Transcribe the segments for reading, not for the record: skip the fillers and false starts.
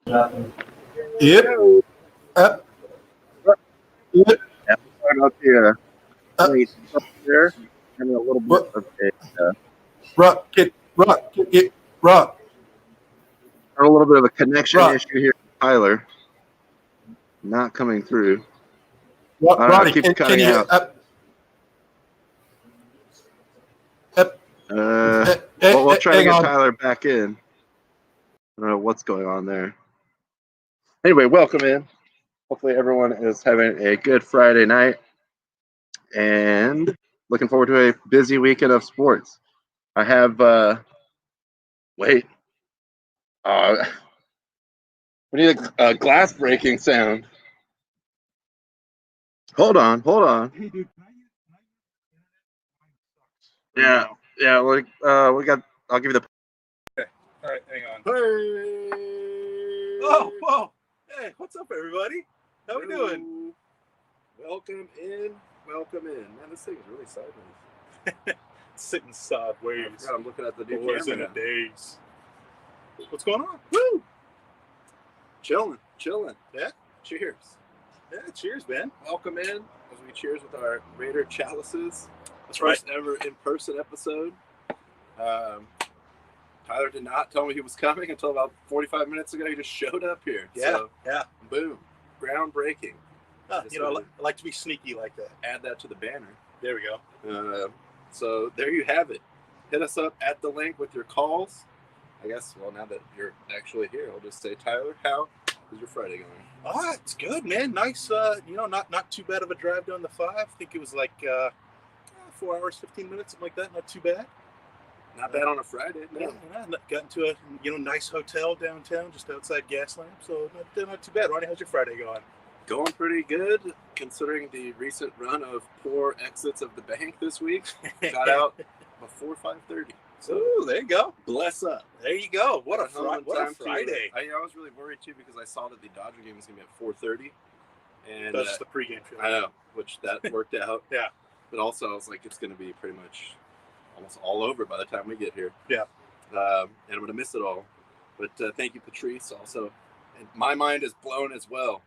Yep. Up. Yep. Start out the late there, having a little bit of a little bit of a connection issue here, Tyler. Not coming through. Ronnie, keeps cutting out. We'll try to get Tyler back in. I don't know what's going on there. Anyway, welcome in. Hopefully everyone is having a good Friday night and looking forward to a busy weekend of sports. I have we need a glass breaking sound. Hold on. Yeah, we got. I'll give you the. Okay. All right, hang on. Hey. Oh, whoa. Hey, what's up, everybody? How we doing? Welcome in. Man, this thing is really sideways. Sitting sideways. I'm looking at the new Boys in camera the days. What's going on? Woo! Chilling. Yeah. Cheers. Yeah, cheers, man. Welcome in as we cheers with our Raider Chalices. That's First ever in-person episode. Tyler did not tell me he was coming until about 45 minutes ago. He just showed up here. Yeah. Boom. Groundbreaking. I like to be sneaky like that. Add that to the banner. There we go. So there you have it. Hit us up at the link with your calls. I guess, well, now that you're actually here, I'll just say, Tyler, how is your Friday going? Oh, it's good, man. Nice. Not too bad of a drive down the 5. I think it was like 4 hours, 15 minutes, something like that. Not too bad. Not bad on a Friday. No. Yeah, got into a nice hotel downtown, just outside Gaslamp. So not too bad. Ronnie, how's your Friday going? Going pretty good, considering the recent run of poor exits of the bank this week. Got out before 5:30. So ooh, there you go. Bless up. There you go. What a Friday. I was really worried too because I saw that the Dodger game was going to be at 4:30. And that's the pregame show. I know, which that worked out. Yeah. But also I was like, it's going to be pretty much almost all over by the time we get here. Yeah. And I'm going to miss it all. But thank you, Patrice. Also, and my mind is blown as well.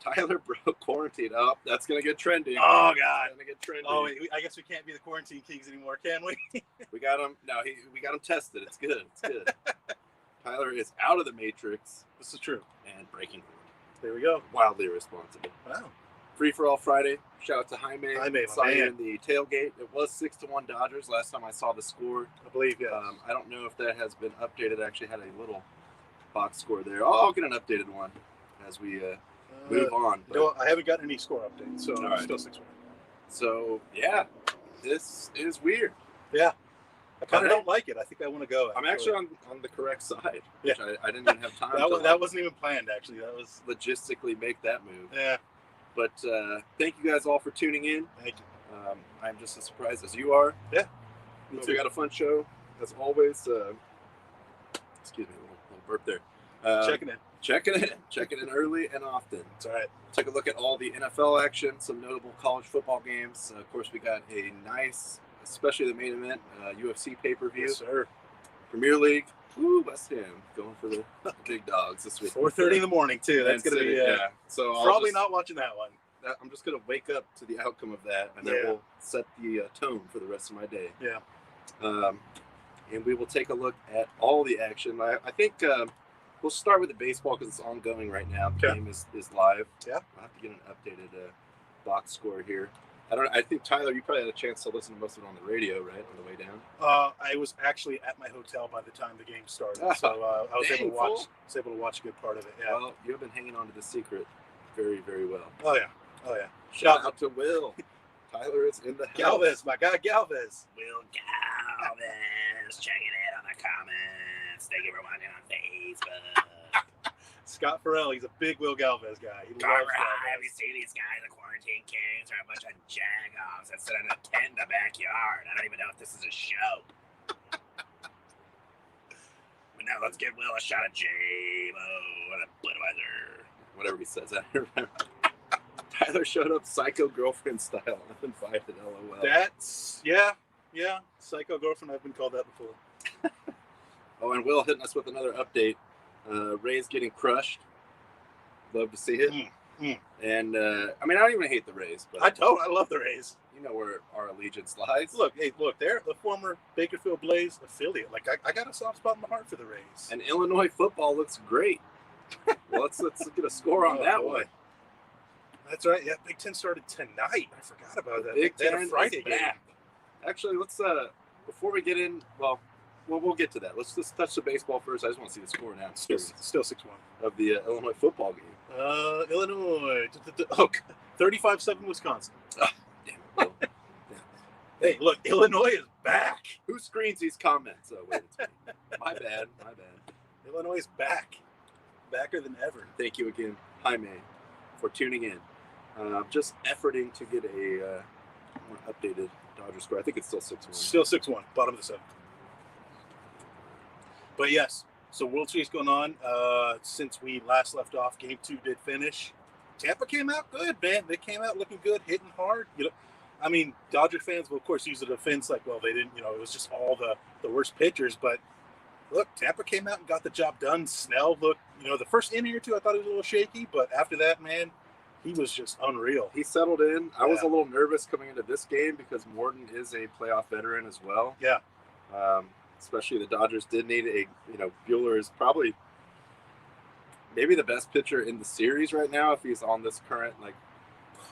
Tyler broke quarantine. Oh, that's going to get trending. Oh, God. Going to get trending. Oh, I guess we can't be the quarantine kings anymore, can we? We got him. No, we got him tested. It's good. Tyler is out of the Matrix. This is true. And breaking. There we go. Wildly irresponsible. Wow. Free for all Friday. Shout out to Jaime. Saw you in the tailgate. It was 6-1 Dodgers last time I saw the score. I believe, yeah. I don't know if that has been updated. I actually had a little box score there. I'll get an updated one as we move on. I haven't gotten any score updates, so I'm still 6-1. So, yeah, this is weird. Yeah. I kind of don't like it. I think I want to go. I'm actually on the correct side. Yeah. Which I didn't even have time that wasn't even planned, actually. That was logistically make that move. Yeah. But thank you guys all for tuning in. Thank you. I'm just as surprised as you are. Yeah. So we got a fun show, as always. Excuse me, a little burp there. Checking in early and often. It's all right. Took a look at all the NFL action, some notable college football games. Of course, we got a nice, especially the main event, UFC pay-per-view. Yes, sir. Premier League. Woo, West Ham going for the big dogs this week. 4:30 in the morning too. That's gonna be So probably not watching that one. I'm just gonna wake up to the outcome of that, and then we'll set the tone for the rest of my day. Yeah. And we will take a look at all the action. I think we'll start with the baseball because it's ongoing right now. The game is live. Yeah. I'll have to get an updated box score here. I think, Tyler, you probably had a chance to listen to most of it on the radio, right, on the way down? I was actually at my hotel by the time the game started, so I was able to watch a good part of it. Yeah. Well, you have been hanging on to the secret very, very well. Oh yeah. Shout out to Will. Tyler is in the house. Galvez, my guy Galvez. Will Galvez, checking it on the comments. Thank you for watching on Facebook. Scott Farrell, he's a big Will Galvez guy. Have you seen these guys, the quarantine kings, are a bunch of jagoffs that sit in a tent in the backyard? I don't even know if this is a show. But now let's give Will a shot of J-Mo and a Budweiser. Whatever he says. I don't remember. Tyler showed up psycho girlfriend style. Uninvited, LOL. That's, yeah. Psycho girlfriend, I've been called that before. Oh, and Will hitting us with another update. Rays getting crushed. Love to see it. And I mean, I don't even hate the Rays, but I don't. I love the Rays. you know where our allegiance lies. Look, they're the former Bakersfield Blaze affiliate. Like I got a soft spot in my heart for the Rays. And Illinois football looks great. Well, let's get a score on that one. That's right. Yeah, Big Ten started tonight. I forgot about that. Big They had Ten a Friday is game. back. Actually, let's before we get in, we'll get to that. Let's just touch the baseball first. I just want to see the score now. Still 6-1 of the Illinois football game. Illinois. 35-7 Wisconsin. Damn. Well, Hey, look, Illinois is back. who screens these comments? Oh, wait, it's me. My bad. Illinois is back. Backer than ever. Thank you again, Jaime, for tuning in. Just efforting to get a more updated Dodger score. I think it's still 6-1. Still 6-1, bottom of the 7th. But yes, so World Series going on. Since we last left off, Game 2 did finish. Tampa came out good, man. They came out looking good, hitting hard. You know, I mean, Dodger fans will, of course, use the defense like, well, they didn't, it was just all the worst pitchers. But look, Tampa came out and got the job done. Snell looked, the first inning or two, I thought he was a little shaky. But after that, man, he was just unreal. He settled in. I was a little nervous coming into this game because Morton is a playoff veteran as well. Yeah. Especially the Dodgers did need Buehler is probably maybe the best pitcher in the series right now if he's on this current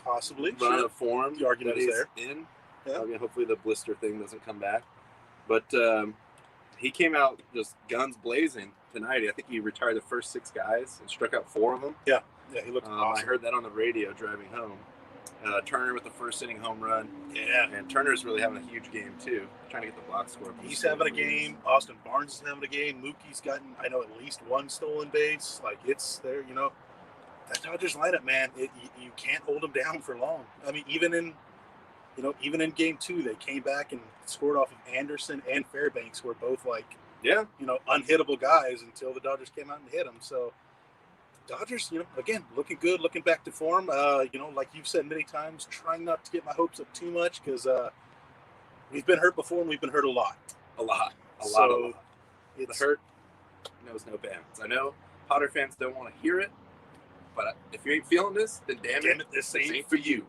possibly run of form. The argument is there. In. Yeah. I mean, hopefully the blister thing doesn't come back. But he came out just guns blazing tonight. I think he retired the first 6 guys and struck out 4 of them. Yeah, he looked awesome. I heard that on the radio driving home. Turner with the first inning home run. Yeah. And Turner's really having a huge game, too. Trying to get the box score. He's having a game. Austin Barnes is having a game. Mookie's gotten, I know, at least 1 stolen base. It's there, That Dodgers lineup, man, you can't hold them down for long. I mean, even in Game 2, they came back and scored off of Anderson and Fairbanks, who were both unhittable guys until the Dodgers came out and hit them. So Dodgers, again, looking good, looking back to form. Like you've said many times, trying not to get my hopes up too much because we've been hurt before and we've been hurt a lot. A lot. The hurt knows no bounds. I know Potter fans don't want to hear it, but if you ain't feeling this, then damn it, this ain't for you.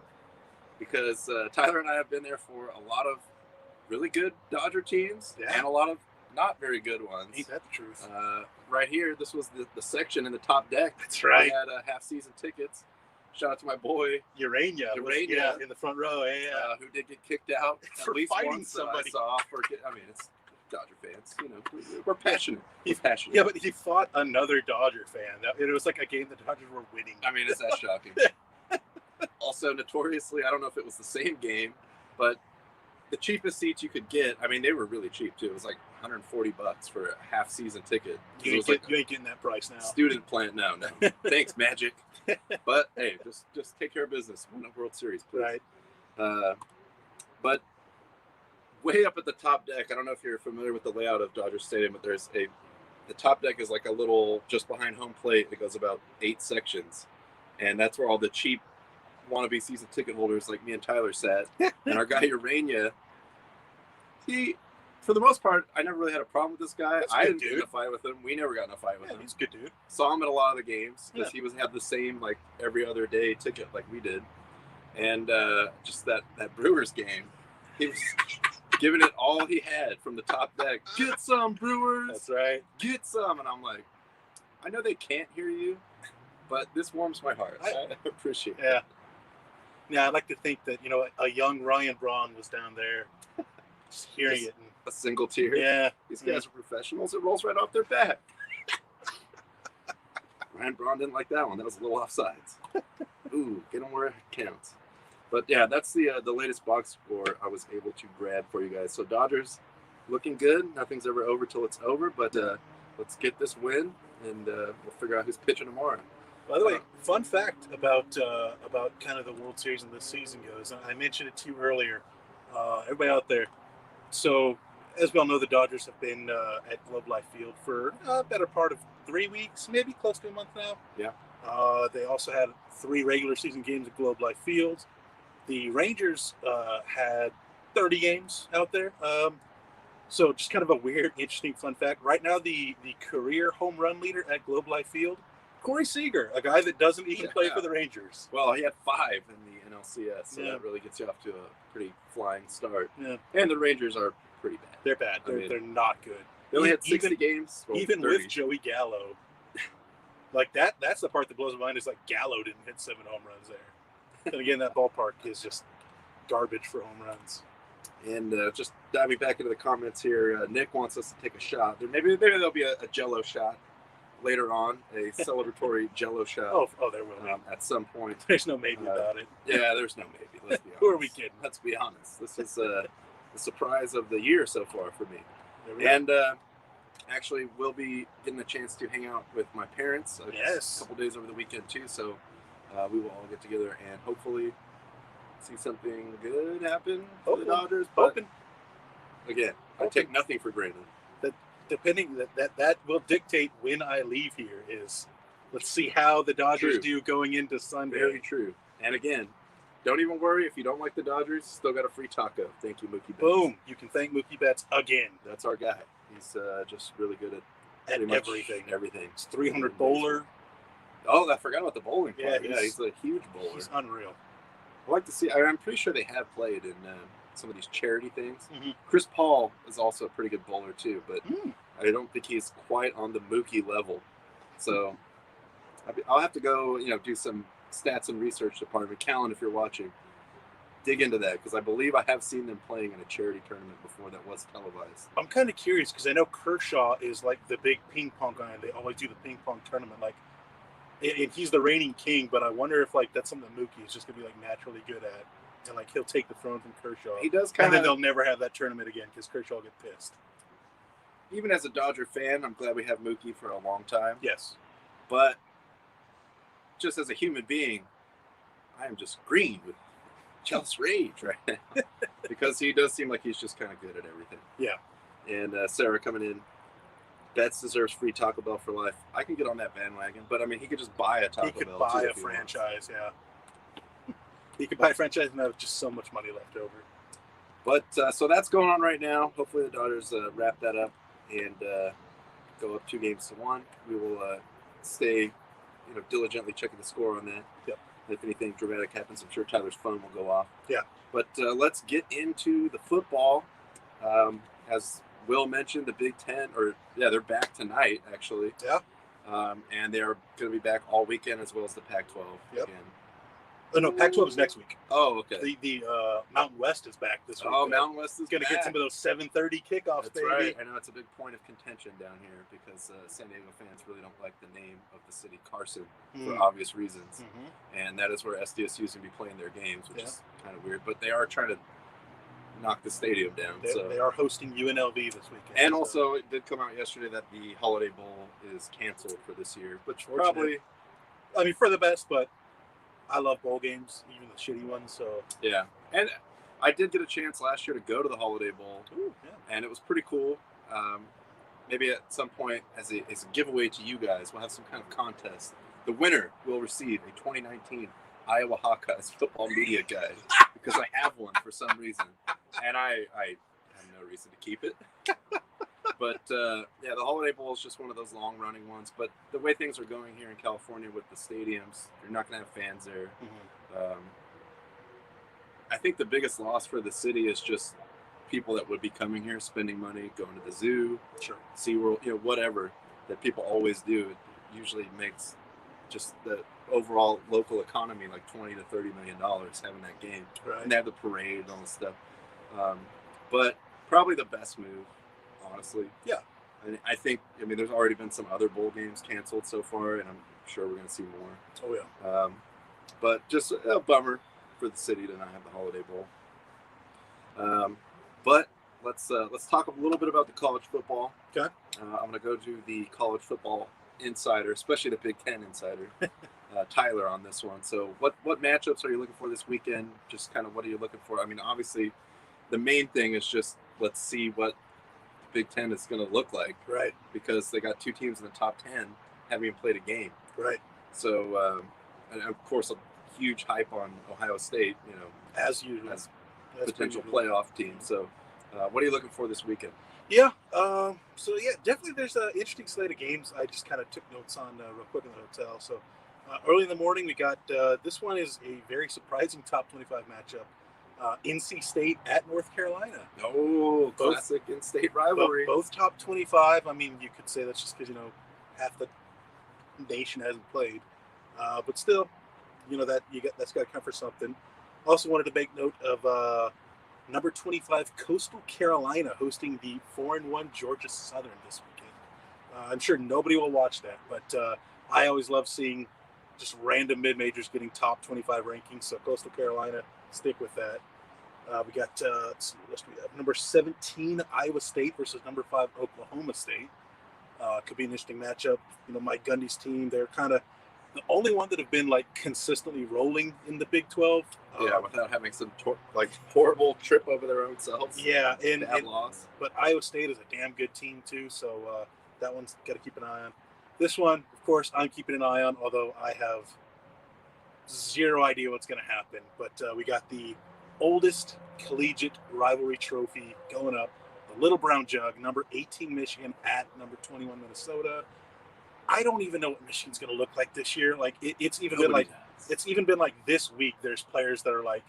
Because Tyler and I have been there for a lot of really good Dodger teams and a lot of not very good ones. Ain't that the truth? Right here, this was the section in the top deck. That's right. I had half-season tickets. Shout out to my boy Urania in the front row. Who did get kicked out for at least fighting once, somebody. I saw it's Dodger fans. We're passionate. He's passionate. Yeah, but he fought another Dodger fan. It was like a game the Dodgers were winning. I mean, is that shocking? Also, notoriously, I don't know if it was the same game, but the cheapest seats you could get, I mean, they were really cheap too. It was like $140 for a half-season ticket. You ain't getting that price now. Student plan, no. Thanks, Magic. But hey, just take care of business. Win a World Series, please. Right. But way up at the top deck, I don't know if you're familiar with the layout of Dodger Stadium, but the top deck is like a little just behind home plate. It goes about 8 sections, and that's where all the cheap wannabe season ticket holders like me and Tyler sat. And our guy Urania, he, for the most part, I never really had a problem with this guy. I didn't get in a fight with him. We never got in a fight with him. He's a good dude. Saw him at a lot of the games because he had the same every other day ticket like we did. And just that Brewers game, he was giving it all he had from the top deck. Get some, Brewers. That's right. Get some. And I'm like, I know they can't hear you, but this warms my heart. I appreciate it. Yeah, I'd like to think that, a young Ryan Braun was down there just hearing it. And, a single tear. Yeah. These guys are professionals. It rolls right off their back. Ryan Braun didn't like that one. That was a little offsides. Ooh, get them where it counts. But yeah, that's the latest box score I was able to grab for you guys. So Dodgers looking good. Nothing's ever over till it's over. But let's get this win, and we'll figure out who's pitching tomorrow. By the way, fun fact about kind of the World Series and this season goes, and I mentioned it to you earlier, everybody out there. So, as we all know, the Dodgers have been at Globe Life Field for a better part of 3 weeks, maybe close to a month now. Yeah. They also had 3 regular season games at Globe Life Field. The Rangers had 30 games out there. So just kind of a weird, interesting fun fact. Right now, the career home run leader at Globe Life Field, Corey Seager, a guy that doesn't even play for the Rangers. Well, he had 5 in the NLCS, so Yeah. that really gets you off to a pretty flying start. Yeah. And the Rangers are pretty bad. They're bad. They're not good. They only had 60 games. Well, even 30. with Joey Gallo, like that's the part that blows my mind is like Gallo didn't hit 7 home runs there. And again, that ballpark is just garbage for home runs. And just diving back into the comments here, Nick wants us to take a shot. Maybe there'll be a Jello shot later on, a celebratory Jello shot. Oh, there will be. At some point. There's no maybe about it. Yeah, there's no maybe. Let's be honest. Who are we kidding? Let's be honest. This is the surprise of the year so far for me. And actually, we'll be getting a chance to hang out with my parents a couple days over the weekend too. So we will all get together and hopefully see something good happen for the Dodgers. But again, I take nothing for granted. Depending that will dictate when I leave here. Let's see how the Dodgers do going into Sunday. Very true. And again, don't even worry if you don't like the Dodgers. Still got a free taco. Thank you, Mookie Betts. Boom! You can thank Mookie Betts again. That's our guy. He's just really good at everything. Everything. It's 300 bowler. Oh, I forgot about the bowling part. Yeah, he's a huge bowler. He's unreal. I like to see. I'm pretty sure they have played in some of these charity things. Mm-hmm. Chris Paul is also a pretty good bowler too, but I don't think he's quite on the Mookie level. So I'll have to go, do some stats and research department. Callan, if you're watching, dig into that because I believe I have seen them playing in a charity tournament before that was televised. I'm kind of curious because I know Kershaw is like the big ping pong guy, and they always do the ping pong tournament. Like, and he's the reigning king, but I wonder if like that's something Mookie is just gonna be like naturally good at, and like he'll take the throne from Kershaw. He does and then they'll never have that tournament again because Kershaw will get pissed. Even as a Dodger fan, I'm glad we have Mookie for a long time. Yes, but just as a human being, I am just green with jealous rage right now because he does seem like he's just kind of good at everything. Yeah. And Sarah coming in. Betts deserves free Taco Bell for life. I can get on that bandwagon, but I mean, he could just buy a Taco Bell. He could buy a franchise, yeah. He could buy a franchise and have just so much money left over. But so that's going on right now. Hopefully the Dodgers wrap that up and go up 2-1. We will stay, diligently checking the score on that. Yep. If anything dramatic happens, I'm sure Tyler's phone will go off. Yeah. But let's get into the football. As Will mentioned, the Big Ten, they're back tonight, actually. Yeah. And they're going to be back all weekend as well as the Pac-12 Yep. again. Oh, no, Pac-12 is next week. Oh, okay. The Mountain West is back this week. Oh, Mountain West is going to get some of those 7:30 kickoffs, That's baby. right. I know it's a big point of contention down here because San Diego fans really don't like the name of the city, Carson, for obvious reasons. Mm-hmm. And that is where SDSU is going to be playing their games, which is kind of weird. But they are trying to knock the stadium down. They are hosting UNLV this weekend. And also, it did come out yesterday that the Holiday Bowl is canceled for this year, which probably, for the best, but I love bowl games, even the shitty ones. So yeah, and I did get a chance last year to go to the Holiday Bowl, and it was pretty cool. Maybe at some point, as a giveaway to you guys, we'll have some kind of contest. The winner will receive a 2019 Iowa Hawkeyes football media guide because I have one for some reason, and I have no reason to keep it. But the Holiday Bowl is just one of those long-running ones. But the way things are going here in California with the stadiums, you're not going to have fans there. Mm-hmm. I think the biggest loss for the city is just people that would be coming here, spending money, going to the zoo, SeaWorld, whatever that people always do. It usually makes just the overall local economy like $20 to $30 million having that game. Right. And they have the parade and all this stuff. But probably the best move, honestly. Yeah. And I think, there's already been some other bowl games canceled so far, and I'm sure we're going to see more. Oh, yeah. But just a bummer for the city to not have the Holiday Bowl. But let's talk a little bit about the college football. Okay. I'm going to go to the college football insider, especially the Big Ten insider, Tyler, on this one. So what matchups are you looking for this weekend? Just kind of what are you looking for? Obviously, the main thing is just let's see what the Big Ten is going to look like. Right. Because they got 2 teams in the top 10 haven't even played a game. Right. So, and of course, a huge hype on Ohio State, as usual. As potential playoff team. So What are you looking for this weekend? Yeah. Definitely there's an interesting slate of games. I just kind of took notes on real quick in the hotel. So early in the morning, we got this one is a very surprising top 25 matchup. NC State at North Carolina. Oh, classic in-state rivalry. Both top 25. I mean, you could say that's just because, half the nation hasn't played. But still, that's got to come for something. Also wanted to make note of number 25 Coastal Carolina hosting the 4-1 Georgia Southern this weekend. I'm sure nobody will watch that, but I always love seeing just random mid-majors getting top 25 rankings. So Coastal Carolina, stick with that. We got number 17 Iowa State versus number 5 Oklahoma State. Could be an interesting matchup. Mike Gundy's team, they're kind of the only one that have been consistently rolling in the Big 12. Without having some horrible trip over their own selves. Yeah, and loss. But Iowa State is a damn good team too, so that one's got to keep an eye on. This one, of course, I'm keeping an eye on, although I have zero idea what's going to happen. But we got the oldest collegiate rivalry trophy going up, the Little Brown Jug, number 18 Michigan at number 21 Minnesota. I don't even know what Michigan's going to look like this year. It's even been this week. There's players that are I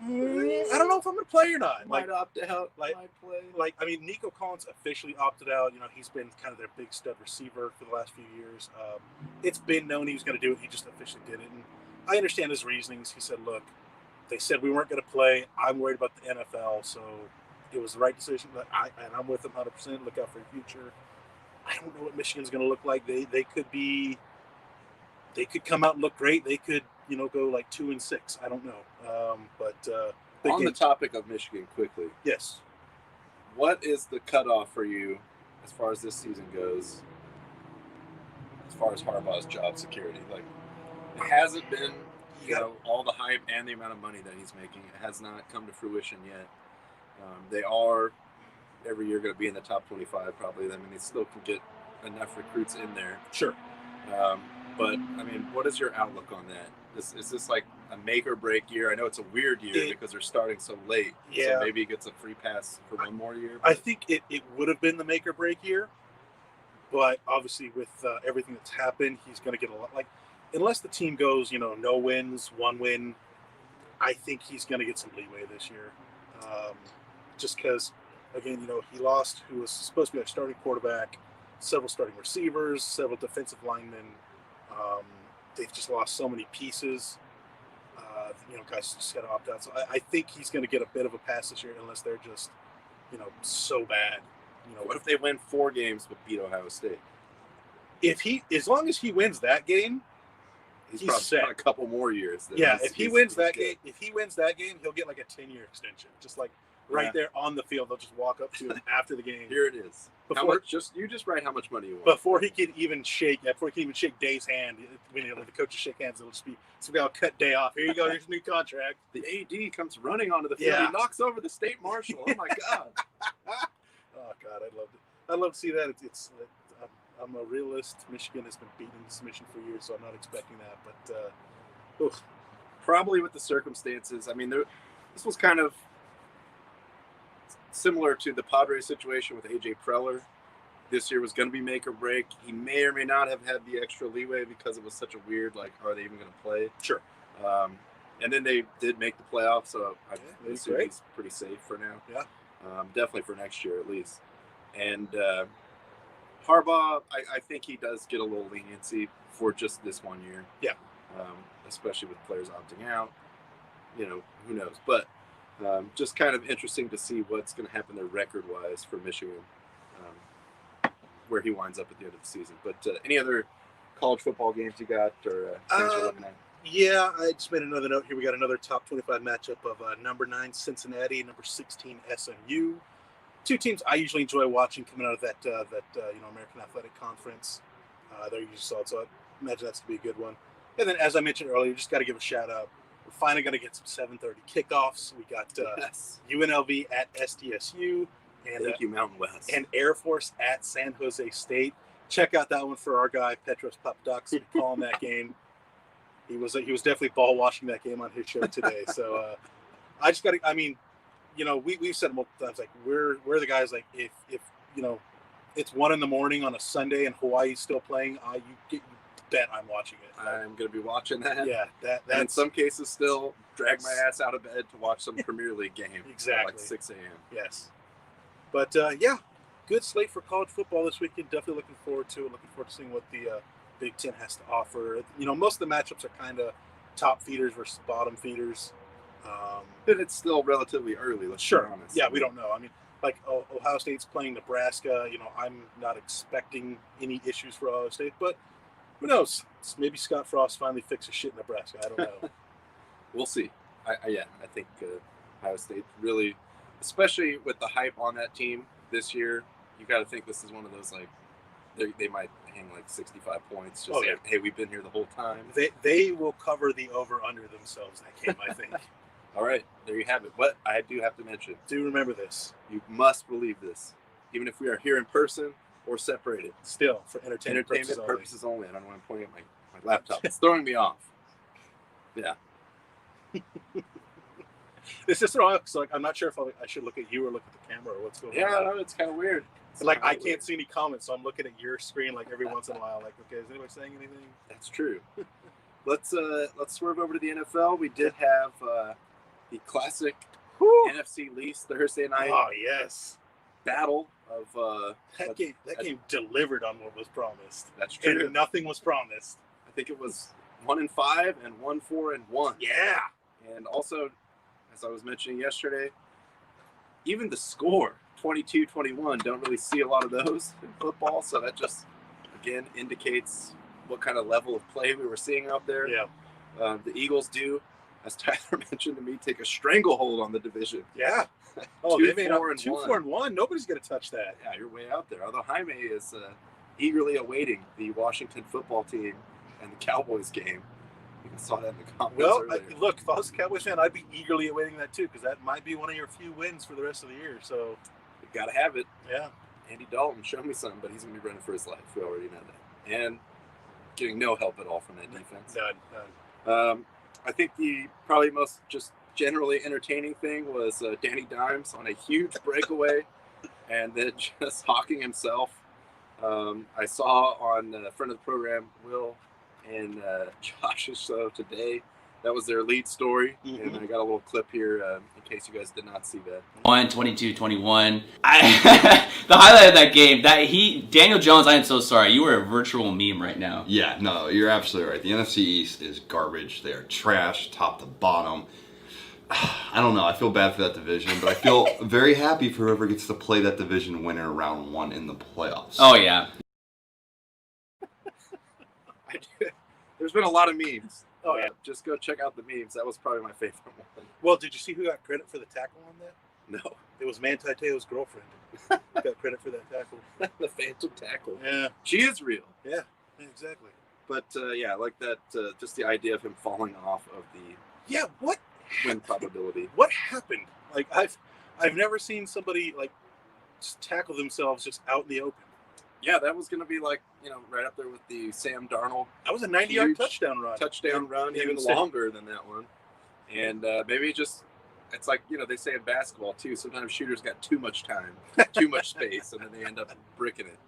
don't know if I'm going to play or not. Might opt out. Might play. Nico Collins officially opted out. He's been kind of their big stud receiver for the last few years. It's been known he was going to do it. He just officially did it. And I understand his reasonings. He said, "Look, they said we weren't going to play. I'm worried about the NFL, so it was the right decision." And I'm with him 100%. Look out for your future. I don't know what Michigan's going to look like. They could come out and look great. They could, go 2-6. I don't know. On the topic of Michigan, quickly. Yes. What is the cutoff for you as far as this season goes? As far as Harbaugh's job security, it hasn't been, all the hype and the amount of money that he's making. It has not come to fruition yet. They are every year going to be in the top 25 probably. They still can get enough recruits in there. Sure. But what is your outlook on that? Is this a make or break year? I know it's a weird year because they're starting so late. Yeah. So maybe he gets a free pass for one more year. I think it would have been the make or break year, but obviously with everything that's happened, he's going to get a lot. Unless the team goes, no wins, 1 win, I think he's going to get some leeway this year. Just because, again, he lost who was supposed to be our starting quarterback, several starting receivers, several defensive linemen. They've just lost so many pieces. Guys just got to opt out. So I think he's going to get a bit of a pass this year unless they're just, so bad. What if they win 4 games but beat Ohio State? As long as he wins that game, he's probably set. Got a couple more years. If he wins that game, he'll get a 10-year extension. Just there on the field, they'll just walk up to him after the game. Here it is. You just write how much money you want. Before he can even shake Dave's hand, when the coaches shake hands, it'll just be somebody I'll cut Day off. Here you go. Here's a new contract. The AD comes running onto the field. Yeah. He knocks over the state marshal. Oh my God. Oh God, I'd love to see that. I'm a realist. Michigan has been beaten in submission for years, so I'm not expecting that. But probably with the circumstances. This was kind of similar to the Padres situation with AJ Preller. This year was going to be make or break. He may or may not have had the extra leeway because it was such a weird, are they even going to play? Sure. And then they did make the playoffs, so I assume great. he's pretty safe for now. Yeah. Definitely for next year at least. And Harbaugh, I think he does get a little leniency for just this 1 year. Yeah. Especially with players opting out. Who knows? But just kind of interesting to see what's going to happen there record-wise for Michigan, where he winds up at the end of the season. But any other college football games you got or things you're looking at? Yeah, I just made another note here. We got another top 25 matchup of number 9 Cincinnati, number 16 SMU. 2 teams I usually enjoy watching coming out of that American Athletic Conference. They're usually solid, so I imagine that's going to be a good one. And then, as I mentioned earlier, just got to give a shout out. We're finally going to get some 7:30 kickoffs. We got UNLV at SDSU, and thank you, Mountain West, and Air Force at San Jose State. Check out that one for our guy Petros Papadakis calling that game. He was definitely ball washing that game on his show today. So I just got to. we've said multiple times, like we're the guys, like if it's 1 a.m. on a Sunday and Hawaii's still playing, you bet I'm watching it. I'm going to be watching that. Yeah, and in some cases still drag my ass out of bed to watch some Premier League game. Exactly. Like 6 a.m. Yes. But, good slate for college football this weekend. Definitely looking forward to it. Looking forward to seeing what the Big Ten has to offer. Most of the matchups are kind of top feeders versus bottom feeders. But it's still relatively early, let's be honest. Yeah, we don't know. I mean, like Ohio State's playing Nebraska. I'm not expecting any issues for Ohio State, but who knows? Maybe Scott Frost finally fixes shit in Nebraska. I don't know. We'll see. I think Ohio State really, especially with the hype on that team this year, you got to think this is one of those, like, they might hang like 65 points. Just saying, hey, we've been here the whole time. They will cover the over-under themselves that game, I think. All right, there you have it. But I do have to mention. Do remember this. You must believe this. Even if we are here in person or separated. Still, for entertainment purposes only. I don't know why I'm pointing at my laptop. It's throwing me off. Yeah. It's just throwing off, so I'm not sure if I should look at you or look at the camera or what's going on. Yeah, no, it's kind of weird. I can't see any comments, so I'm looking at your screen like every once in a while. Like, okay, is anybody saying anything? That's true. Let's swerve over to the NFL. We did have the classic NFC least Thursday night. Oh yes, battle of that game delivered on what was promised. That's true. And nothing was promised. I think it was 1-5 and 1-4-1. Yeah. And also, as I was mentioning yesterday, even the score 22-21, don't really see a lot of those in football. So that just again indicates what kind of level of play we were seeing out there. Yeah. The Eagles do, as Tyler mentioned to me, take a stranglehold on the division. Yeah. Oh, they made 2-4-1. Nobody's going to touch that. Yeah, you're way out there. Although Jaime is eagerly awaiting the Washington football team and the Cowboys game. You saw that in the comments earlier. Look, if I was a Cowboys fan, I'd be eagerly awaiting that too, because that might be one of your few wins for the rest of the year. So you got to have it. Yeah. Andy Dalton, show me something, but he's going to be running for his life. We already know that. And getting no help at all from that defense. None. I think the probably most just generally entertaining thing was Danny Dimes on a huge breakaway and then just hawking himself. I saw on a friend of the program, Will, and Josh's show today. That was their lead story, and I got a little clip here in case you guys did not see that. 22-21. The highlight of that game, Daniel Jones, I am so sorry. You are a virtual meme right now. Yeah, no, you're absolutely right. The NFC East is garbage. They are trash, top to bottom. I don't know. I feel bad for that division, but I feel very happy for whoever gets to play that division winner round 1 in the playoffs. Oh, yeah. There's been a lot of memes. Oh, yeah. Just go check out the memes. That was probably my favorite one. Well, did you see who got credit for the tackle on that? No. It was Manti Te'o's girlfriend. Got credit for that tackle. The phantom tackle. Yeah. She is real. Yeah, exactly. But, yeah, I like that, just the idea of him falling off of the what win probability. What happened? Like, I've never seen somebody, like, just tackle themselves just out in the open. Yeah, that was going to be like, right up there with the Sam Darnold. That was a 90-yard touchdown run. Touchdown run, even longer than that one. And maybe it's like, they say in basketball, too, sometimes shooters got too much time, too much space, and then they end up bricking it.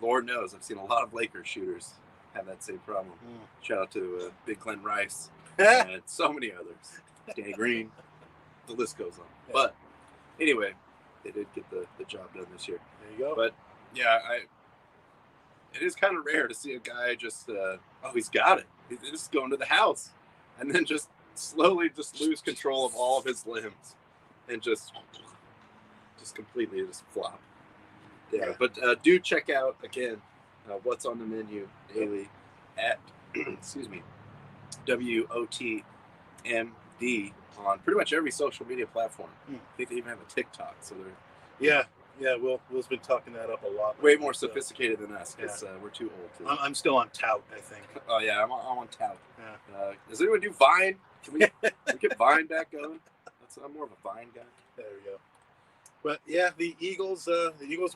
Lord knows, I've seen a lot of Lakers shooters have that same problem. Shout out to Big Glenn Rice and so many others. Danny Green. The list goes on. Yeah. But anyway, they did get the job done this year. There you go. But yeah, it is kind of rare to see a guy just, he's got it. He's just going to the house and then just slowly just lose control of all of his limbs and just completely just flop. Yeah, but do check out, again, what's on the menu daily at, excuse me, WOTMD on pretty much every social media platform. I think they even have a TikTok, so they're... Yeah, Will's been talking that up a lot. Way more sophisticated than us, because we're too old. I'm still on Tout, I think. Oh, yeah, I'm on Tout. Yeah. Does anyone do Vine? Can we get Vine back going? I'm more of a Vine guy. There we go. But, yeah, the Eagles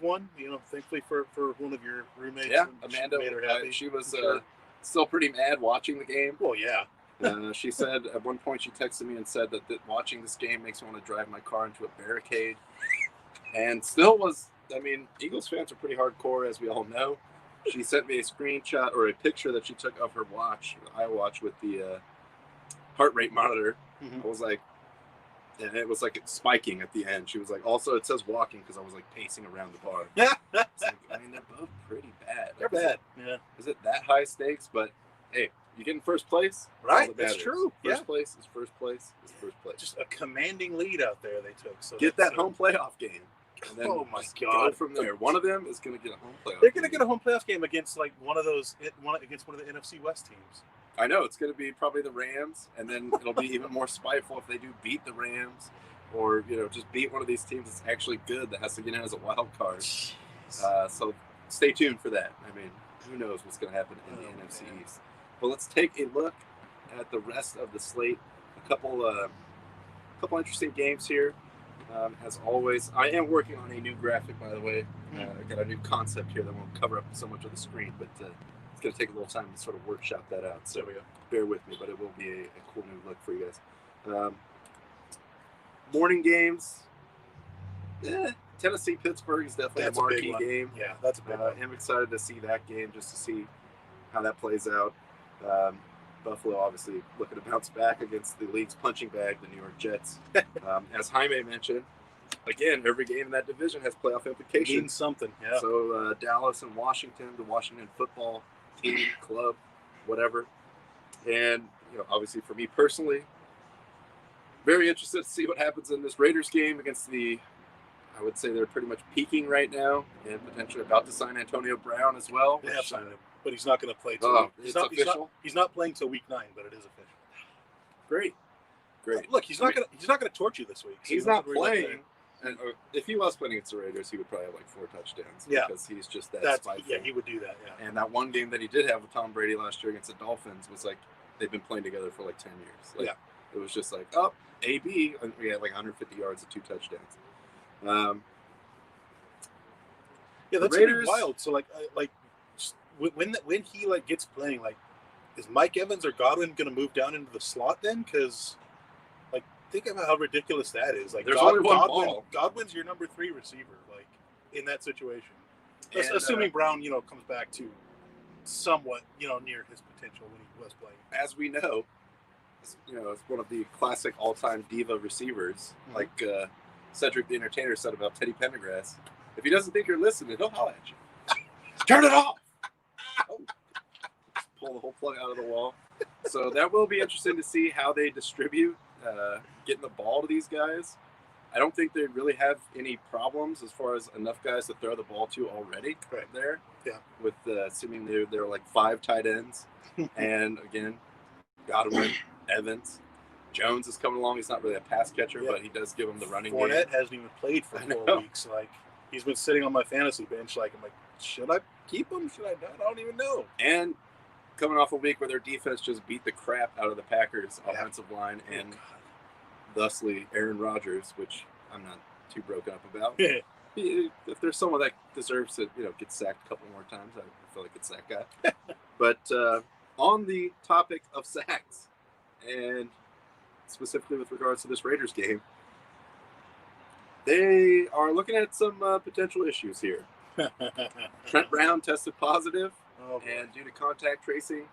won, thankfully for one of your roommates. Yeah, Amanda, made her happy. She was still pretty mad watching the game. Well, yeah. She said at one point she texted me and said that watching this game makes me want to drive my car into a barricade. And still was, I mean, Eagles fans are pretty hardcore, as we all know. She sent me a screenshot or a picture that she took of her watch, the iWatch, with the heart rate monitor. I was like, and it was like spiking at the end. She was like, also it says walking because I was like pacing around the bar. Like, I mean, they're both pretty bad. They're bad. Yeah. Is it that high stakes? But hey, you get in first place, right? That's true. First place is first place is first place. Just a commanding lead out there they took. So get that home playoff game. And then oh my go God! from there, one of them is going to get a home playoff. They're going to get a home playoff game against like one of the NFC West teams. I know it's going to be probably the Rams, and then it'll be even more spiteful if they do beat the Rams, or just beat one of these teams that's actually good that has to get in as a wild card. So stay tuned for that. I mean, who knows what's going to happen in the NFC East? But let's take a look at the rest of the slate. A couple interesting games here. As always, I am working on a new graphic, by the way. I got a new concept here that won't cover up so much of the screen, but it's going to take a little time to sort of workshop that out. So bear with me, but it will be a cool new look for you guys. Morning games. Tennessee-Pittsburgh is definitely a marquee game. Yeah, that's a big one. I'm excited to see that game just to see how that plays out. Buffalo obviously looking to bounce back against the league's punching bag, the New York Jets. As Jaime mentioned, again, every game in that division has playoff implications. Means something, yeah. So Dallas and Washington, the Washington football team, club, whatever. And, obviously for me personally, very interested to see what happens in this Raiders game against I would say they're pretty much peaking right now and potentially about to sign Antonio Brown as well. They have signed him. But he's not going to play till it's official. He's not playing till week 9, but it is official. Great. Look, he's not going to torch you this week. So he's not playing. And if he was playing against the Raiders, he would probably have like 4 touchdowns. Yeah, because he's just that spiteful. Yeah, he would do that. Yeah. And that one game that he did have with Tom Brady last year against the Dolphins was like they've been playing together for like 10 years. Like, it was just like AB, and we had like 150 yards and 2 touchdowns. Yeah, that's Raiders, wild. So when he gets playing, is Mike Evans or Godwin going to move down into the slot then? Because think about how ridiculous that is. There's only one ball. Godwin's your number 3 receiver, in that situation. And, assuming Braun, comes back to somewhat, near his potential when he was playing. As we know, it's one of the classic all-time diva receivers, like Cedric the Entertainer said about Teddy Pendergrass. If he doesn't think you're listening, he'll holler at you. Turn it off! Just pull the whole plug out of the wall. So that will be interesting to see how they distribute getting the ball to these guys. I don't think they really have any problems as far as enough guys to throw the ball to already there. Yeah. With assuming there are like 5 tight ends. And again, Godwin, Evans. Jones is coming along. He's not really a pass catcher, but he does give him the running game. Fournette hasn't even played for 4 weeks. He's been sitting on my fantasy bench. I'm like, should I keep him? Should I not? I don't even know. And coming off a week where their defense just beat the crap out of the Packers offensive line, and thusly Aaron Rodgers, which I'm not too broken up about. If there's someone that deserves to, get sacked a couple more times, I feel like it's that guy. But on the topic of sacks, and specifically with regards to this Raiders game, they are looking at some potential issues here. Trent Brown tested positive, and due to contact tracing,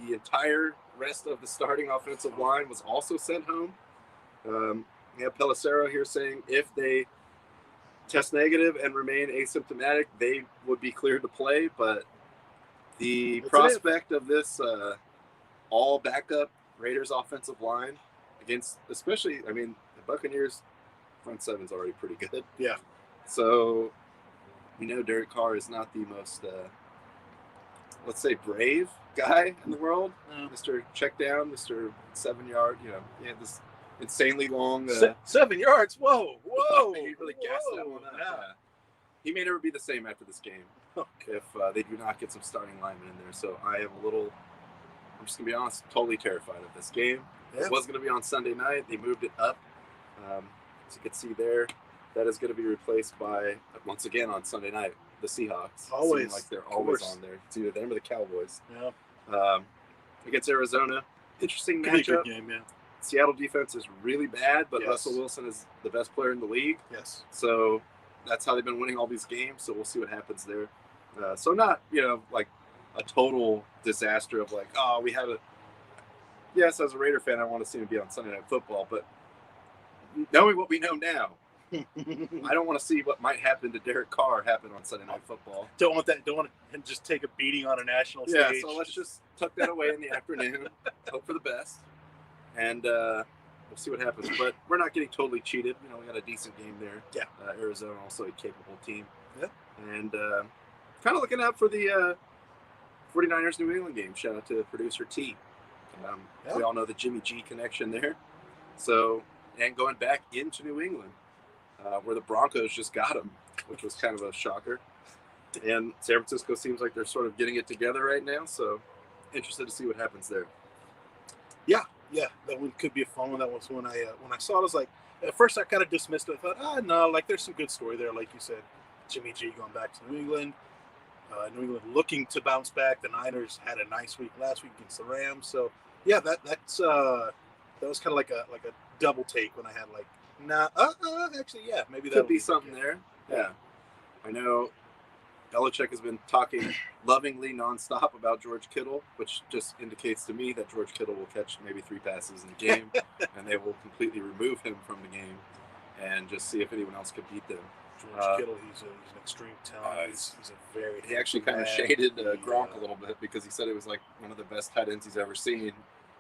the entire rest of the starting offensive line was also sent home. We have Pelissero here saying if they test negative and remain asymptomatic, they would be cleared to play, but the prospect of this all backup Raiders offensive line against, especially, the Buccaneers front seven's already pretty good. Yeah. So, Derek Carr is not the most, let's say, brave guy in the world. Mr. Check Down, Mr. 7-yard, he had this insanely long. 7 yards? Whoa. He really gassed that one up. Yeah. He may never be the same after this game if they do not get some starting linemen in there. So I am I'm just going to be honest, totally terrified of this game. Yeah. It was going to be on Sunday night. They moved it up. As you can see there, that is going to be replaced by, once again on Sunday night, the Seahawks. Always. Seem like they're always on there. It's either them or the Cowboys. Yeah. Against Arizona, interesting Could be a good matchup. game, yeah. Seattle defense is really bad, but Yes. Russell Wilson is the best player in the league. Yes. So that's how they've been winning all these games. So we'll see what happens there. So not, like a total disaster of like, oh, we had a. Yes, as a Raider fan, I want to see him be on Sunday Night Football, but knowing what we know now, I don't want to see what might happen to Derek Carr happen on Sunday Night Football. Don't want that. Don't want to just take a beating on a national Yeah, stage. so let's just tuck that away in the afternoon. Hope for the best, and we'll see what happens. But we're not getting totally cheated. We got a decent game there. Yeah. Arizona also a capable team. Yeah. And kind of looking out for the 49ers New England game. Shout out to producer T. We all know the Jimmy G connection there. So, and going back into New England, where the Broncos just got him, which was kind of a shocker. And San Francisco seems like they're sort of getting it together right now. So, interested to see what happens there. Yeah, that one could be a fun one. That was when I saw it, I was like, at first I kind of dismissed it. I thought, no, like there's some good story there. Like you said, Jimmy G going back to New England. New England looking to bounce back. The Niners had a nice week last week against the Rams. So yeah, that was kind of like a double take when I had like, actually, yeah, maybe that Could be something there. Yeah. I know Belichick has been talking lovingly nonstop about George Kittle, which just indicates to me that George Kittle will catch maybe 3 passes in the game, and they will completely remove him from the game and just see if anyone else could beat them. George Kittle, he's an extreme talent. He's a very. He actually kind of shaded Gronk a little bit because he said it was like one of the best tight ends he's ever seen,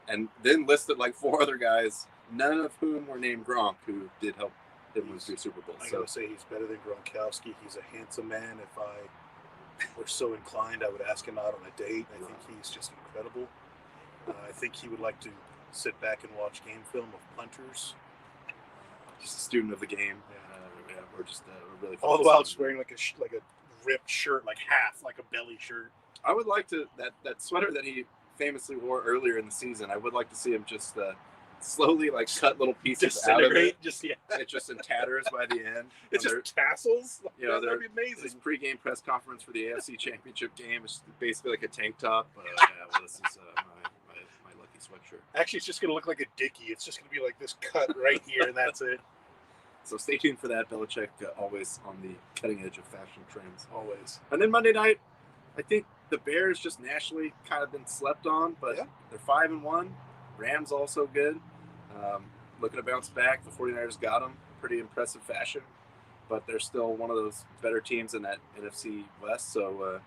and then listed like 4 other guys, none of whom were named Gronk, who did help him win 3 Super Bowls. I gotta say he's better than Gronkowski. He's a handsome man. If I were so inclined, I would ask him out on a date. I think he's just incredible. I think he would like to sit back and watch game film of punters. Just a student of the game. We're just really all the while just wearing like a ripped shirt, like half, like a belly shirt. I would like to that sweater that he famously wore earlier in the season. I would like to see him just slowly like cut little pieces out of it. It's just in tatters by the end. It's just tassels. That'd be amazing. His pregame press conference for the AFC Championship game is basically like a tank top. This is my lucky sweatshirt. Actually, it's just gonna look like a dickie. It's just gonna be like this cut right here, and that's it. So stay tuned for that. Belichick always on the cutting edge of fashion trends. Always. And then Monday night, I think the Bears just nationally kind of been slept on, but they're 5-1. Rams also good. Looking to bounce back. The 49ers got them. Pretty impressive fashion. But they're still one of those better teams in that NFC West. So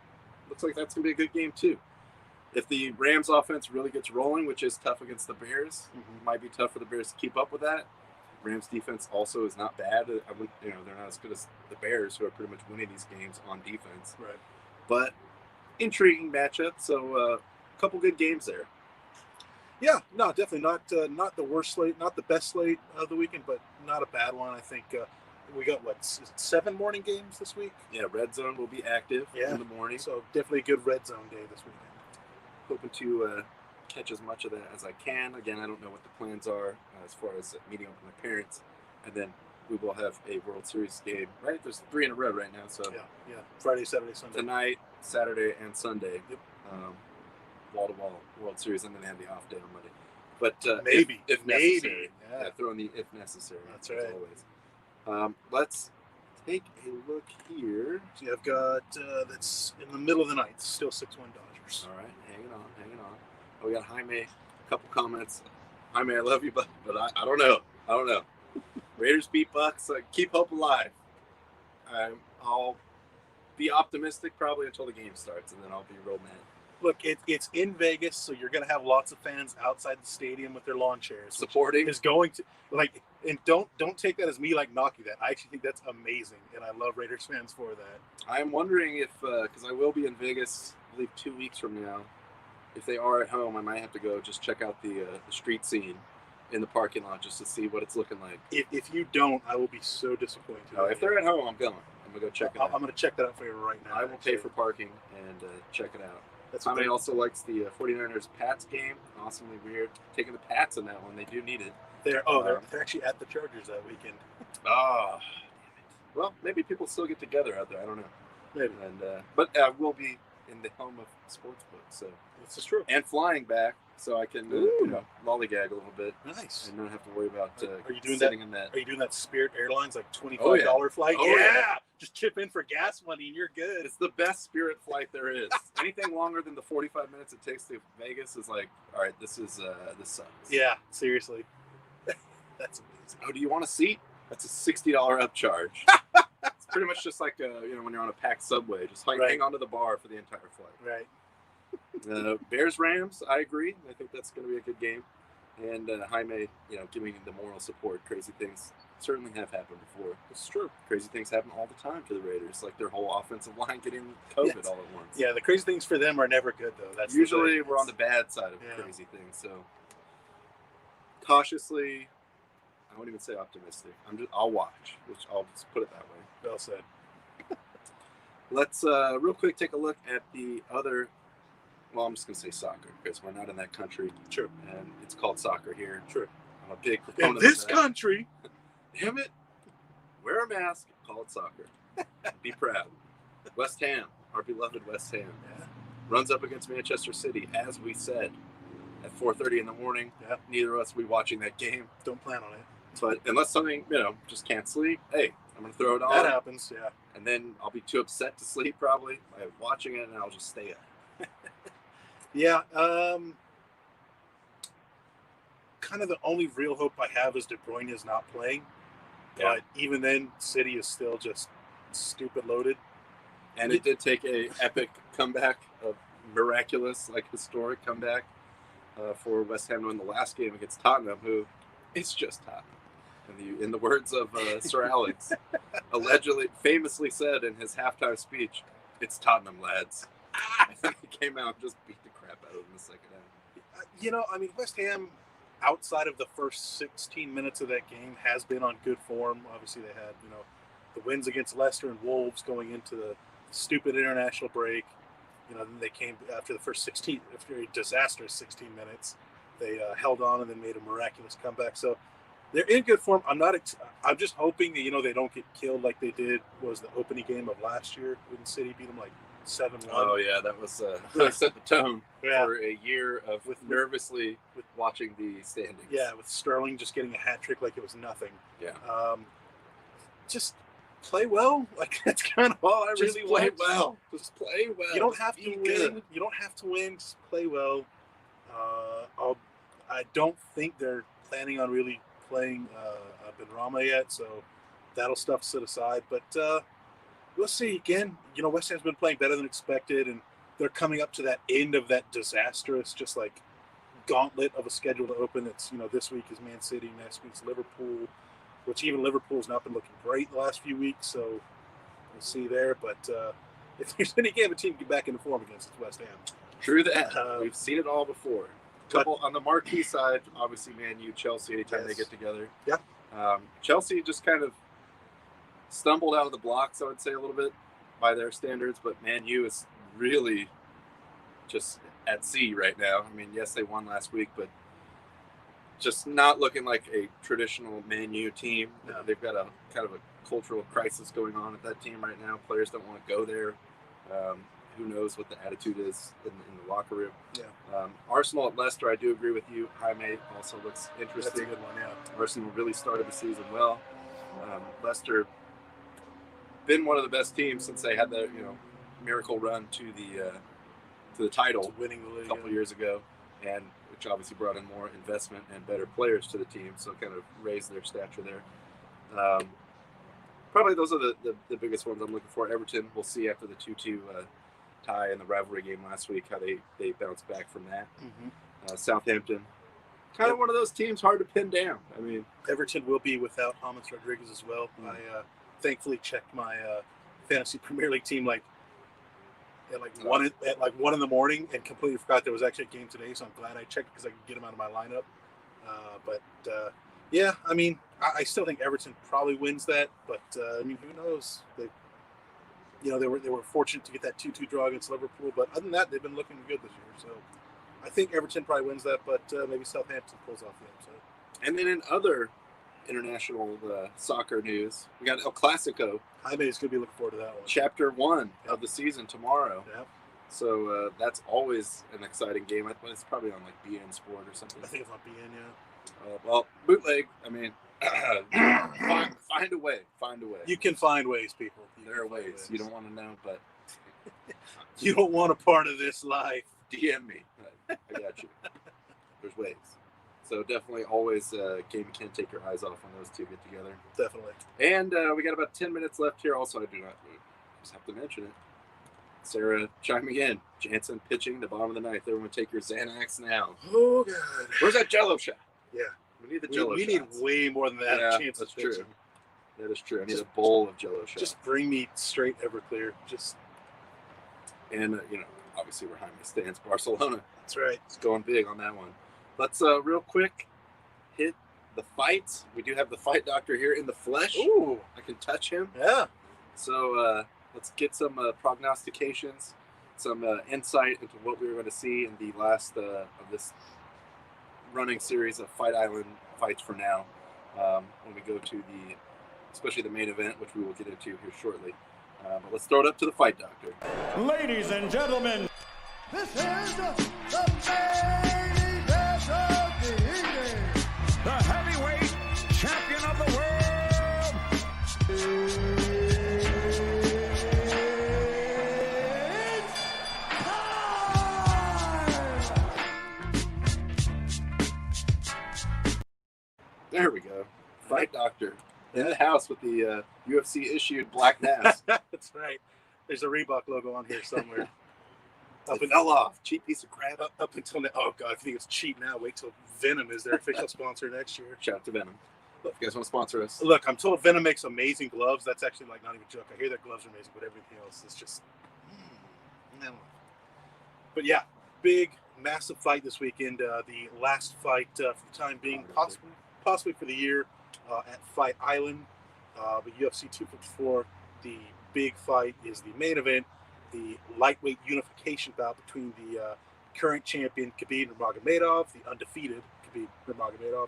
looks like that's going to be a good game too. If the Rams offense really gets rolling, which is tough against the Bears, it might be tough for the Bears to keep up with that. Rams defense also is not bad. They're not as good as the Bears, who are pretty much winning these games on defense. Right. But intriguing matchup. So a couple good games there. Yeah, no, definitely not the worst slate, not the best slate of the weekend, but not a bad one. I think we got 7 morning games this week. Yeah, Red Zone will be active in the morning. So definitely a good Red Zone day this weekend. Hoping to catch as much of that as I can. Again, I don't know what the plans are as far as meeting up with my parents, and then we will have a World Series game. Right, there's 3 in a row right now. So yeah, Friday, Saturday, Sunday. Tonight, Saturday, and Sunday. Yep. Wall-to-wall World Series, and then they have the off day on Monday. But maybe if necessary, throw in the if necessary. That's right. Always. Let's take a look here. See, I've got that's in the middle of the night. Still 6-1 Dodgers. All right, hanging on. Oh, we got Jaime. A couple comments. Jaime, I love you, but I don't know. Raiders beat Bucks. Keep hope alive. I'll be optimistic probably until the game starts, and then I'll be real mad. Look, it's in Vegas, so you're going to have lots of fans outside the stadium with their lawn chairs. Supporting. Is going to, and don't take that as me knocking that. I actually think that's amazing, and I love Raiders fans for that. I'm wondering if, because I will be in Vegas, I believe 2 weeks from now, if they are at home, I might have to go just check out the street scene in the parking lot just to see what it's looking like. If you don't, I will be so disappointed. No, if they're at home, I'm going. I'm going to go check it out. I'm going to check that out for you right now. I will pay for parking and check it out. Somebody also likes the 49ers Pats game. Awesomely weird. Taking the Pats in that one. They do need it. They're actually at the Chargers that weekend. Oh, well, maybe people still get together out there. I don't know. Maybe. And but we'll be in the home of sportsbook, so this is true. And flying back so I can lollygag a little bit Nice. and not have to worry about Are you doing sitting in that. Are you doing that Spirit Airlines like $25 Oh, yeah. flight? Oh, yeah. yeah. Just chip in for gas money and you're good. It's the best Spirit flight there is. Anything longer than the 45 minutes it takes to Vegas is like, all right, this sucks. Yeah, seriously. That's amazing. Oh, do you want a seat? That's a $60 upcharge. It's pretty much just like when you're on a packed subway, just hang onto the bar for the entire flight. Right. Bears Rams, I agree. I think that's going to be a good game. And Jaime, giving the moral support. Crazy things certainly have happened before. It's true. Crazy things happen all the time to the Raiders, like their whole offensive line getting COVID all at once. Yeah, the crazy things for them are never good though. That's usually we're on the bad side of crazy things. So cautiously, I won't even say optimistic. I'll watch, which I'll just put it that way. Well said. Let's real quick take a look at the other. Well, I'm just going to say soccer because we're not in that country. True. And it's called soccer here. True. I'm a big In proponent this of that. country. Damn it. Wear a mask. Call it soccer. Be proud. West Ham, our beloved West Ham, runs up against Manchester City, as we said, at 4:30 in the morning. Yeah. Neither of us will be watching that game. Don't plan on it. But unless something, just can't sleep, hey, I'm going to throw it on. That happens, yeah. And then I'll be too upset to sleep probably by watching it, and I'll just stay up. Yeah, kind of the only real hope I have is De Bruyne is not playing. Yeah. But even then, City is still just stupid loaded. And it did take a epic comeback, a miraculous, historic comeback for West Ham to win the last game against Tottenham, who it's just Tottenham. In the words of Sir Alex, famously said in his halftime speech, "It's Tottenham, lads." I think he came out and just beat the crap out of him in the second half. West Ham, outside of the first 16 minutes of that game, has been on good form. Obviously, they had, the wins against Leicester and Wolves going into the stupid international break. Then they came after the first 16, after a disastrous 16 minutes. They held on and then made a miraculous comeback. So they're in good form. I'm just hoping that, they don't get killed like they did was the opening game of last year when City beat them 7-1. Oh yeah, that was really set the tone Yeah. for a year of nervously watching the standings. Yeah, with Sterling just getting a hat trick like it was nothing. Yeah. Just play well. That's kind of all I really play want. well. Just play well. You don't have to Be win. good. You don't have to win. Just play well. I don't think they're planning on really playing Benrahma yet, so that'll stuff set aside. But we'll see. Again, West Ham's been playing better than expected, and they're coming up to that end of that disastrous, just gauntlet of a schedule to open. It's this week is Man City, next week's Liverpool, which even Liverpool's not been looking great the last few weeks. So we'll see there. But if there's any game a team get back into form against, it's West Ham. True that. We've seen it all before. Couple on the marquee side, obviously Man U, Chelsea, anytime they get together. Yeah. Chelsea just kind of stumbled out of the blocks, I would say, a little bit by their standards, but Man U is really just at sea right now. Yes, they won last week, but just not looking like a traditional Man U team. They've got a kind of a cultural crisis going on at that team right now. Players don't want to go there. Who knows what the attitude is in the locker room. Yeah. Arsenal at Leicester, I do agree with you. Jaime also looks interesting. That's a good one, yeah. Arsenal really started the season well. Leicester been one of the best teams since they had the miracle run to the title, winning the league a couple years ago, and which obviously brought in more investment and better players to the team, so kind of raised their stature there. Probably those are the biggest ones I'm looking for. Everton, we'll see after the 2-2 tie in the rivalry game last week how they bounced back from that. Mm-hmm. Southampton, kind of one of those teams hard to pin down. Everton will be without James Rodriguez as well. I thankfully checked my fantasy Premier League team at 1 in the morning and completely forgot there was actually a game today. So I'm glad I checked because I could get him out of my lineup. I still think Everton probably wins that, but who knows? They were fortunate to get that 2-2 draw against Liverpool, but other than that, they've been looking good this year. So I think Everton probably wins that, but maybe Southampton pulls off the upset. And then in other international soccer news, we got El Clasico. Jaime is going to be looking forward to that one. Chapter 1 of the season tomorrow. Yep. So that's always an exciting game. It's probably on like BN Sport or something. I think it's on BN, yeah. Well, bootleg. I mean, find a way. Find a way. You can find ways, people. There are ways. You don't want to know, but you don't want a part of this life. DM me. I got you. There's ways. So definitely always game you can't take your eyes off when those two get together. Definitely. And we got about 10 minutes left here. Also, I do not just have to mention it. Sarah chiming in. Jansen pitching the bottom of the ninth. Everyone take your Xanax now. Oh, God. Where's that Jello shot? Yeah. We need the Jello We need way more than that. Yeah, chance that's of pitching. true. That is true. I need a bowl of Jello shot. Just bring me straight Everclear. And, obviously we're Jaime stands. Barcelona. That's right. It's going big on that one. Let's real quick hit the fights. We do have the fight doctor here in the flesh. Ooh. I can touch him. Yeah. So let's get some prognostications, some insight into what we were going to see in the last of this running series of Fight Island fights for now. When we go to especially the main event, which we will get into here shortly. But let's throw it up to the fight doctor. Ladies and gentlemen, this is the main event of the evening. The heavyweight champion of the world. It's time! There we go. Fight doctor. In the house with the UFC issued black mask. That's right. There's a Reebok logo on here somewhere. Fell off. Cheap piece of crap. Up until now. Oh, God. I think it's cheap now. Wait till Venom is their official sponsor next year. Shout out to Venom. If you guys want to sponsor us. Look, I'm told Venom makes amazing gloves. That's actually not even a joke. I hear their gloves are amazing, but everything else is just no. But yeah, big, massive fight this weekend. The last fight for the time being, possibly for the year, at Fight Island. But UFC 254, the big fight is the main event, the lightweight unification bout between the current champion Khabib Nurmagomedov, the undefeated Khabib Nurmagomedov,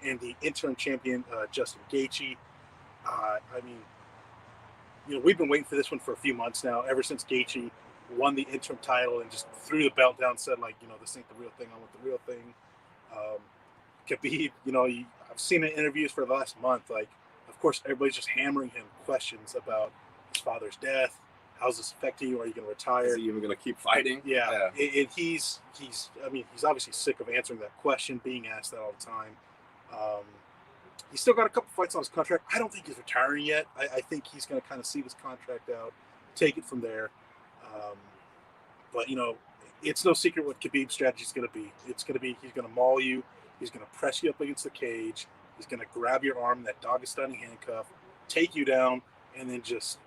and the interim champion Justin Gaethje. We've been waiting for this one for a few months now, ever since Gaethje won the interim title and just threw the belt down, said this ain't the real thing, I want the real thing. Khabib, I've seen in interviews for the last month, of course, everybody's just hammering him questions about his father's death. How's this affecting you? Are you going to retire? Is he even going to keep fighting? Yeah. And he's obviously sick of answering that question, being asked that all the time. He's still got a couple fights on his contract. I don't think he's retiring yet. I think he's going to kind of see this contract out, take it from there. But it's no secret what Khabib's strategy is going to be. It's going to be he's going to maul you. He's going to press you up against the cage. He's going to grab your arm, that Dagestani handcuff, take you down, and then just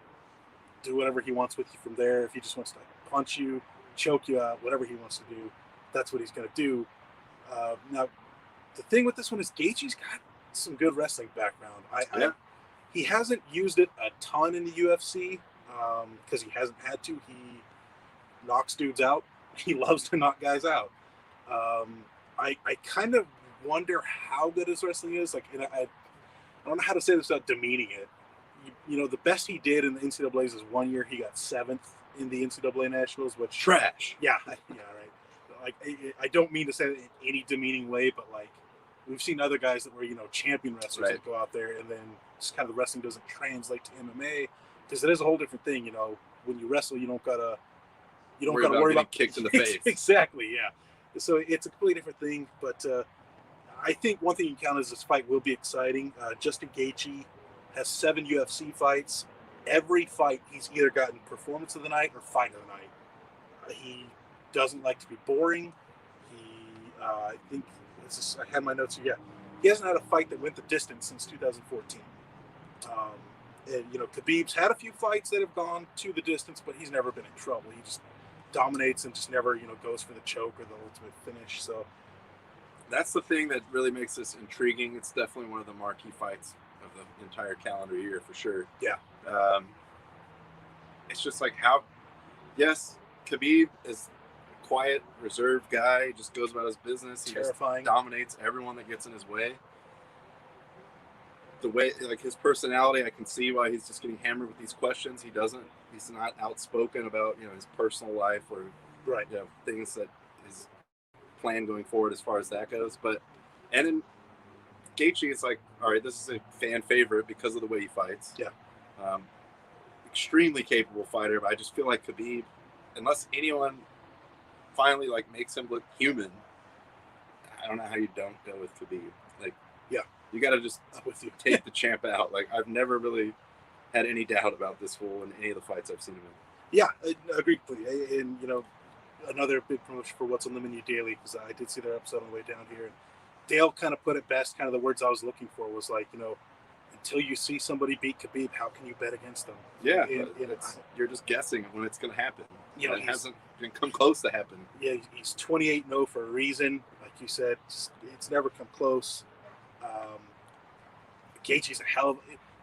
do whatever he wants with you from there. If he just wants to punch you, choke you out, whatever he wants to do, that's what he's going to do. Now, the thing with this one is Gaethje's got some good wrestling background. He hasn't used it a ton in the UFC because he hasn't had to. He knocks dudes out. He loves to knock guys out. I kind of wonder how good his wrestling is. I don't know how to say this without demeaning it. The best he did in the NCAAs is 1 year he got 7th in the NCAA Nationals, which trash. Yeah, right. I don't mean to say it in any demeaning way, but we've seen other guys that were champion wrestlers that go out there and then just kind of the wrestling doesn't translate to MMA because it is a whole different thing. When you wrestle, you don't gotta worry about kicked in the face. Exactly, yeah. So it's a completely different thing, but I think one thing you can count is this fight will be exciting. Justin Gaethje has 7 UFC fights. Every fight, he's either gotten performance of the night or fight of the night. He doesn't like to be boring. I think I had my notes here. Yeah, he hasn't had a fight that went the distance since 2014. Khabib's had a few fights that have gone to the distance, but he's never been in trouble. He just dominates and just never, goes for the choke or the ultimate finish. So that's the thing that really makes this intriguing. It's definitely one of the marquee fights of the entire calendar year for sure. Yeah. It's just yes, Khabib is a quiet, reserved guy. He just goes about his business. He terrifying. Just dominates everyone that gets in his way. the way, like his personality, I can see why he's just getting hammered with these questions. He's not outspoken about, you know, his personal life or Right. you know, things that his plan going forward as far as that goes. And then Gaethje is like, all right, this is a fan favorite because of the way he fights. Yeah. Extremely capable fighter, but I just feel like Khabib, unless anyone finally like makes him look human, I don't know how you don't go with Khabib. Like, yeah, you got to just with you. take the champ out. Like, I've never really had any doubt about this fool in any of the fights I've seen him in. Yeah, I agree completely. And, you know, another big promotion for What's on the Menu Daily, because I did see their episode on the way down here. And Dale kind of put it best, kind of the words I was looking for was like, you know, until you see somebody beat Khabib, how can you bet against them? Yeah, you're just guessing when it's going to happen. You know, it hasn't even come close to happen. Yeah, he's 28-0 for a reason. Like you said, it's never come close. Gaethje's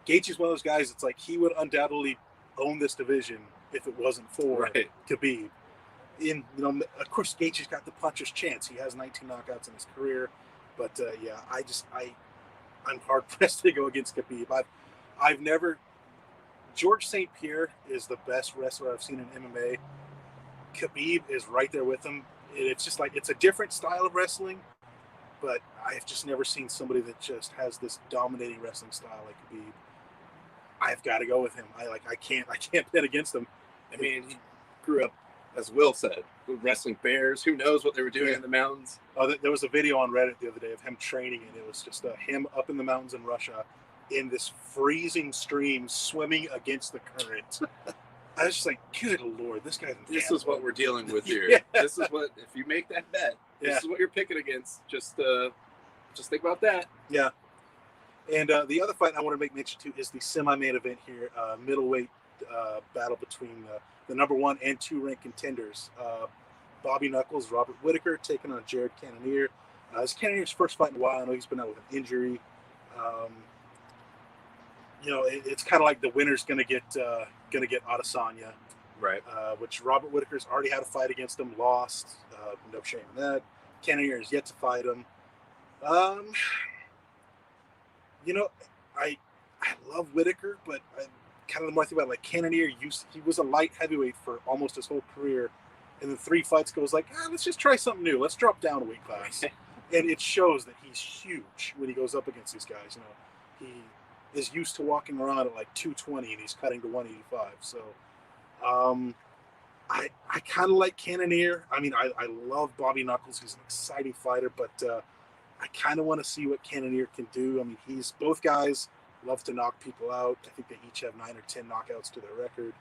Gaethje's one of those guys. It's like he would undoubtedly own this division if it wasn't for Khabib. You know, of course, Gaethje's got the puncher's chance. He has 19 knockouts in his career, but yeah, I'm hard pressed to go against Khabib. I've never. George St. Pierre is the best wrestler I've seen in MMA. Khabib is right there with him. It's just like, it's a different style of wrestling, but I've just never seen somebody that just has this dominating wrestling style like Khabib. I've got to go with him. I can't bet against him. I mean, he grew up, as Will said, wrestling bears. Who knows what they were doing in the mountains? Oh, there was a video on Reddit the other day of him training, and it was just him up in the mountains in Russia in this freezing stream swimming against the current. I was just like, good Lord, this guy's in This is what we're dealing with here. Yeah. This is what, if you make that bet, this is what you're picking against. Just think about that. Yeah. And the other fight I want to make mention to is the semi-main event here, middleweight battle between the number 1 and 2 ranked contenders. Bobby Knuckles, Robert Whittaker, taking on Jared Cannonier. It's Cannonier's first fight in a while. I know he's been out with an injury. You know, it's kind of like the winner's gonna get Adesanya, right? Which Robert Whittaker's already had a fight against him, lost. No shame in that. Cannonier has yet to fight him. You know, I love Whittaker, but kind of the more I think about it, like Cannonier, he was a light heavyweight for almost his whole career, and then 3 fights goes like, let's just try something new. Let's drop down a weight class, and it shows that he's huge when he goes up against these guys. You know, he is used to walking around at like 220, and he's cutting to 185. So, I kind of like Cannonier. I mean, I love Bobby Knuckles. He's an exciting fighter, but I kind of want to see what Cannonier can do. I mean, both guys love to knock people out. I think they each have 9 or 10 knockouts to their record.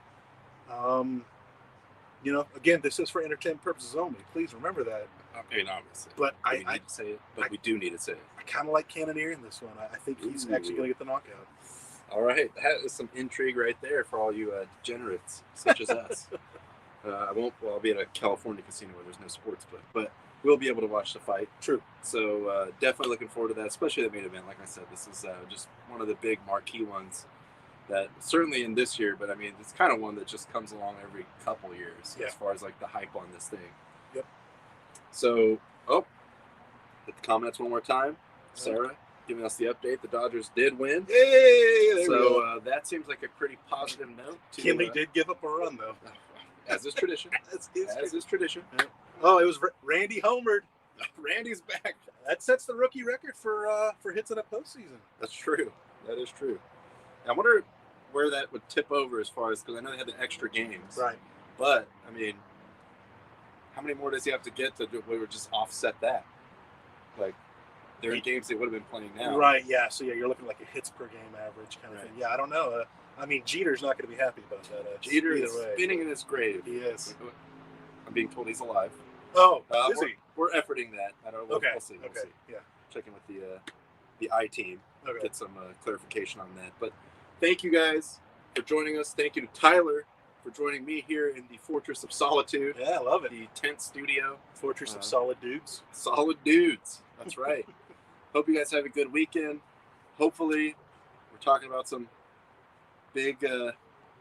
You know, again, this is for entertainment purposes only. Please remember that. I mean, obviously. But we need to say it. But we do need to say it. I kind of like Cannonier in this one. I think he's actually going to get the knockout. All right, that is some intrigue right there for all you degenerates such as us. I'll be at a California casino where there's no sports book, but we'll be able to watch the fight. True. So definitely looking forward to that, especially the main event. Like I said, this is just one of the big marquee ones that certainly in this year, but I mean, it's kind of one that just comes along every couple years as far as like the hype on this thing. Yep. So, hit the comments one more time. Sarah giving us the update. The Dodgers did win. Hey, so that seems like a pretty positive note. Kinley did give up a run, though. As is tradition. As is tradition. Yeah. Oh, it was Randy homered. Randy's back. That sets the rookie record for hits in a postseason. That's true. That is true. I wonder where that would tip over as far as, because I know they had the extra games. Right. But, I mean, how many more does he have to get to just offset that? Like, there are games they would have been playing now. Right, yeah. So, yeah, you're looking like a hits per game average kind of thing. Yeah, I don't know. I mean, Jeter's not going to be happy about that. Jeter is spinning in his grave. He is. I'm being told he's alive. Oh, is he? We're efforting that. I don't know. Okay. We'll see. We'll see. Yeah. Checking with the I team. Okay. Get some clarification on that. But thank you guys for joining us. Thank you to Tyler for joining me here in the Fortress of Solitude. Yeah, I love it. The tent studio. Fortress of Solid Dudes. Solid dudes. That's right. Hope you guys have a good weekend. Hopefully, we're talking about some big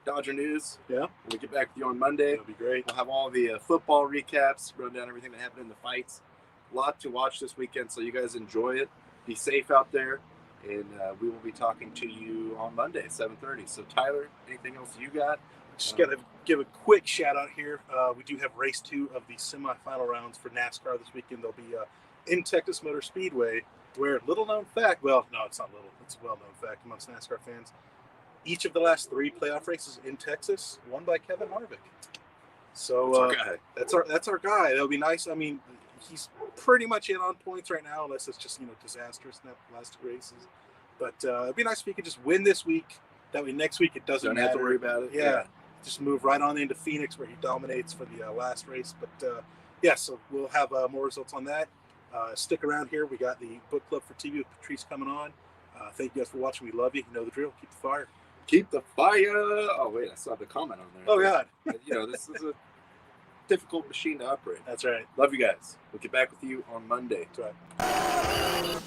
Dodger news. Yeah. When we get back with you on Monday. That'll be great. We'll have all the football recaps, run down everything that happened in the fights. A lot to watch this weekend, so you guys enjoy it. Be safe out there. And we will be talking to you on Monday at 7:30. So, Tyler, anything else you got? Just got to give a quick shout out here. We do have race 2 of the semifinal rounds for NASCAR this weekend. They'll be in Texas Motor Speedway, where little known fact, well, no, it's not little, it's a well known fact amongst NASCAR fans. Each of the last 3 playoff races in Texas won by Kevin Harvick. So that's our guy. That'll be nice. I mean, he's pretty much in on points right now, unless it's just disastrous in the last 2 races. But it'd be nice if he could just win this week. That way, next week it doesn't matter. Don't have to worry about it. Yeah, just move right on into Phoenix where he dominates for the last race. But so we'll have more results on that. Stick around here. We got the book club for TV with Patrice coming on. Thank you guys for watching. We love you. You know the drill. Keep the fire. Keep the fire. Oh, wait, I saw the comment on there. Oh, God. This is a difficult machine to operate. That's right. Love you guys. We'll get back with you on Monday. That's right.